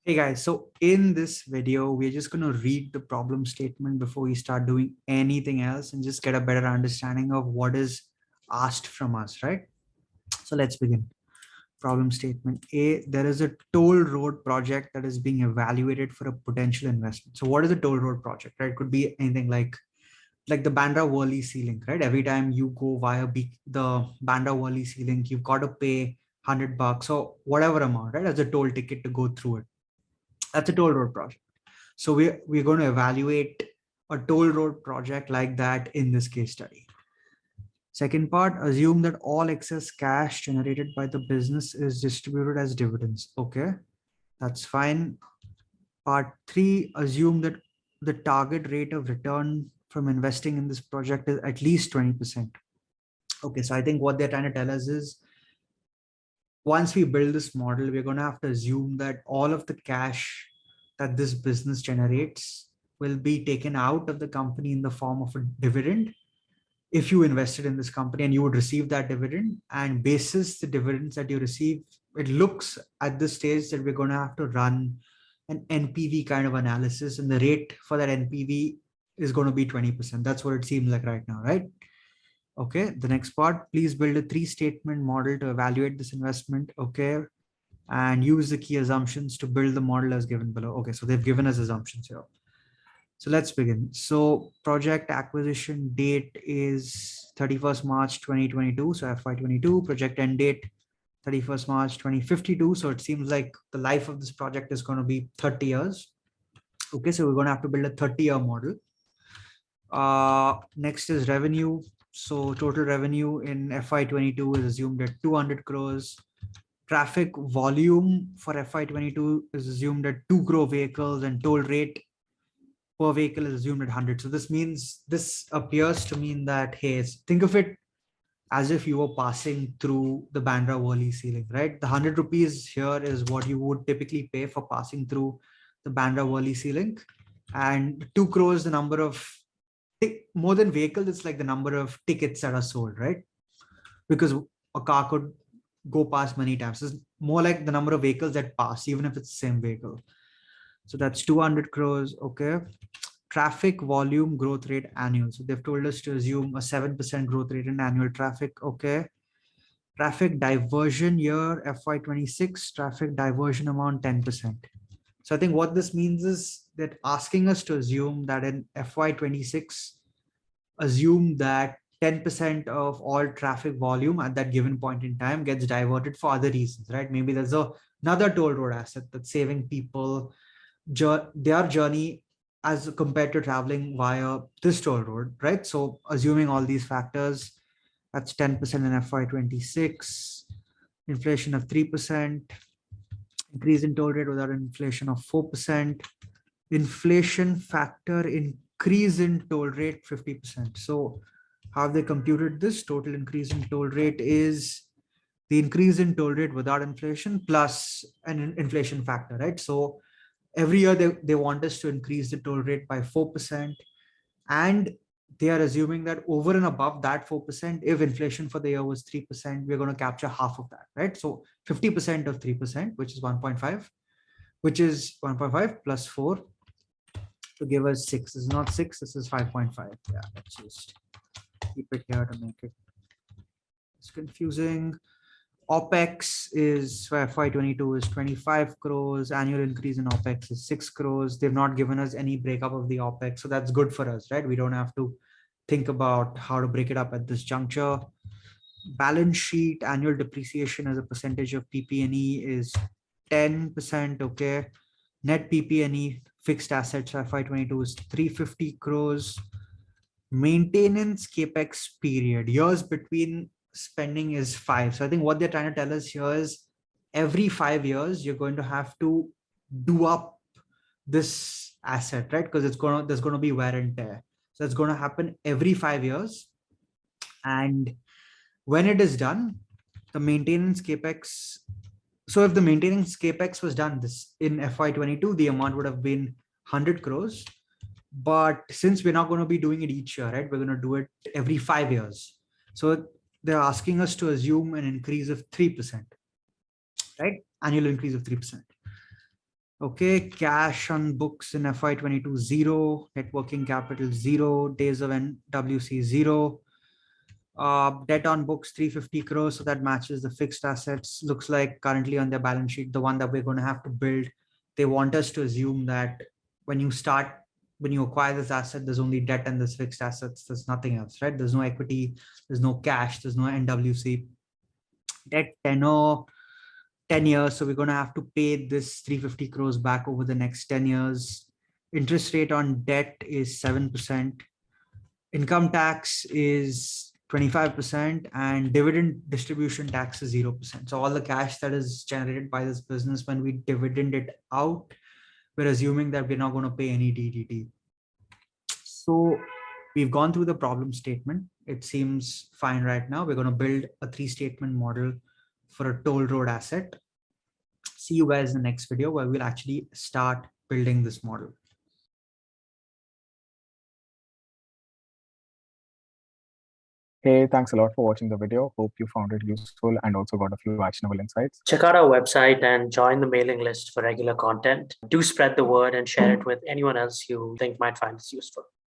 Hey guys, so in this video, we're just going to read the problem statement before we start doing anything else and just get a better understanding of what is asked from us, right? So let's begin. Problem statement A, there is a toll road project that is being evaluated for a potential investment. So what is a toll road project, right? It could be anything like the Bandra Worli sea link, right? Every time you go via the Bandra Worli sea link, you've got to pay $100 or whatever amount, right? As a toll ticket to go through it. That's a toll road project. So we're going to evaluate a toll road project like that in this case study. Second part, assume that all excess cash generated by the business is distributed as dividends. Okay, that's fine. Part 3, assume that the target rate of return from investing in this project is at least 20%. Okay, so I think what they're trying to tell us is once we build this model, we're going to have to assume that all of the cash that this business generates will be taken out of the company in the form of a dividend if you invested in this company, and you would receive that dividend. And basis the dividends that you receive, it looks at this stage that we're going to have to run an NPV kind of analysis, and the rate for that NPV is going to be 20%. That's what it seems like right now, right? Okay, the next part, please build a 3-statement model to evaluate this investment. Okay, and use the key assumptions to build the model as given below. Okay, so they've given us assumptions here. So let's begin. So project acquisition date is 31st March 2022. So FY22. Project end date 31st March 2052. So it seems like the life of this project is going to be 30 years. Okay, so we're going to have to build a 30-year model. Next is revenue. So total revenue in FY22 is assumed at 200 crores. Traffic volume for FY22 is assumed at 2 crore vehicles, and toll rate per vehicle is assumed at 100. So this appears to mean that, hey, think of it as if you were passing through the Bandra Worli sea link, right? The 100 rupees here is what you would typically pay for passing through the Bandra Worli sea link. And 2 crores, the number of, more than vehicles, it's like the number of tickets that are sold, right? Because a car could go past many times. It's more like the number of vehicles that pass, even if it's the same vehicle. So that's 200 crores. Okay. Traffic volume growth rate annual. So they've told us to assume a 7% growth rate in annual traffic. Okay. Traffic diversion year FY26, traffic diversion amount 10%. So I think what this means is that asking us to assume that in FY26, assume that 10% of all traffic volume at that given point in time gets diverted for other reasons, right? Maybe there's another toll road asset that's saving people their journey as compared to traveling via this toll road, right? So assuming all these factors, that's 10% in FY26, inflation of 3%, increase in toll rate without inflation of 4%, inflation factor increase in toll rate 50%. So how they computed this? Total increase in toll rate is the increase in toll rate without inflation plus an inflation factor, right? So every year they want us to increase the toll rate by 4%, and they are assuming that over and above that 4%, if inflation for the year was 3%, we're going to capture half of that, right? So 50% of 3%, which is 1.5, which is 1.5 plus 4 to give us 6. This is not 6, this is 5.5. Yeah, let's just keep it here to make it it's confusing. OPEX is for FY22 is 25 crores. Annual increase in OPEX is 6 crores. They've not given us any breakup of the OPEX. So that's good for us, right? We don't have to think about how to break it up at this juncture. Balance sheet, annual depreciation as a percentage of PP&E is 10%. Okay. Net PP&E fixed assets FY22 is 350 crores. Maintenance capex period, years between spending is 5. So I think what they're trying to tell us here is every 5 years you're going to have to do up this asset, right? Because there's going to be wear and tear. So it's going to happen every 5 years, and when it is done, the maintenance capex. So if the maintenance capex was done this in FY22, the amount would have been 100 crores. But since we're not going to be doing it each year, right? We're going to do it every 5 years. So they're asking us to assume an increase of 3%, right? Annual increase of 3%. Okay, cash on books in FY22 zero, net working capital zero, days of NWC zero, debt on books 350 crores, so that matches the fixed assets. Looks like currently on their balance sheet, the one that we're going to have to build, they want us to assume that when you acquire this asset, there's only debt and there's fixed assets, there's nothing else, right? There's no equity, there's no cash, there's no NWC. Debt tenor 10 years, so we're going to have to pay this 350 crores back over the next 10 years. Interest rate on debt is 7%. Income tax is 25%, and dividend distribution tax is 0%. So all the cash that is generated by this business, when we dividend it out, we're assuming that we're not going to pay any DDT. So we've gone through the problem statement. It seems fine right now. We're going to build a 3-statement model for a toll road asset. See you guys in the next video where we'll actually start building this model. Hey, thanks a lot for watching the video. Hope you found it useful and also got a few actionable insights. Check out our website and join the mailing list for regular content. Do spread the word and share it with anyone else you think might find this useful.